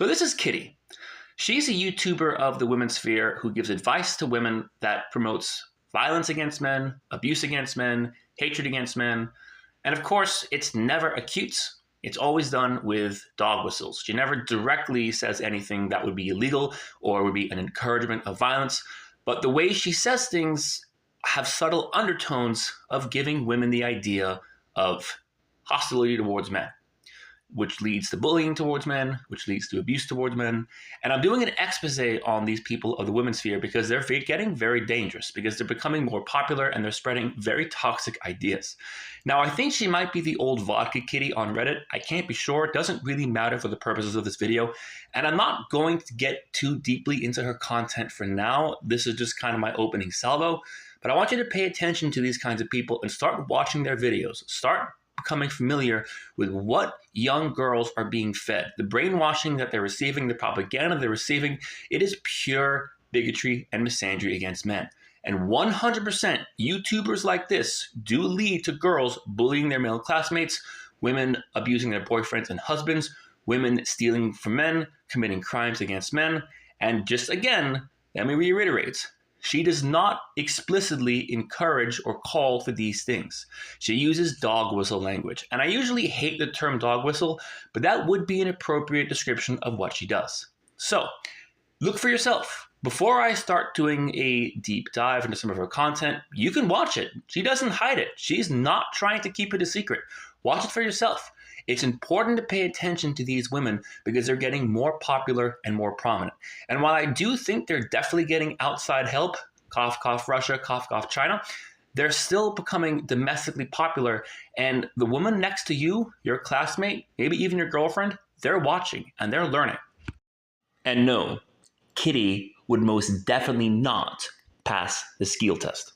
So this is Kitty. She's a YouTuber of the womansphere who gives advice to women that promotes violence against men, abuse against men, hatred against men. And of course, it's never acute. It's always done with dog whistles. She never directly says anything that would be illegal or would be an encouragement of violence. But the way she says things have subtle undertones of giving women the idea of hostility towards men, which leads to bullying towards men, which leads to abuse towards men. And I'm doing an expose on these people of the women's sphere because they're getting very dangerous, because they're becoming more popular and they're spreading very toxic ideas. Now, I think she might be the old vodka kitty on Reddit. I can't be sure. It doesn't really matter for the purposes of this video. And I'm not going to get too deeply into her content for now. This is just kind of my opening salvo. But I want you to pay attention to these kinds of people and start watching their videos. Start becoming familiar with what young girls are being fed, the brainwashing that they're receiving, the propaganda they're receiving. It is pure bigotry and misandry against men. And 100% YouTubers like this do lead to girls bullying their male classmates, women abusing their boyfriends and husbands, women stealing from men, committing crimes against men. And just again, let me reiterate, she does not explicitly encourage or call for these things. She uses dog whistle language. And I usually hate the term dog whistle, but that would be an appropriate description of what she does. So, look for yourself. Before I start doing a deep dive into some of her content, you can watch it. She doesn't hide it. She's not trying to keep it a secret. Watch it for yourself. It's important to pay attention to these women because they're getting more popular and more prominent. And while I do think they're definitely getting outside help, cough, cough, Russia, cough, cough, China, they're still becoming domestically popular. And the woman next to you, your classmate, maybe even your girlfriend, they're watching and they're learning. And no, Kitty would most definitely not pass the skill test.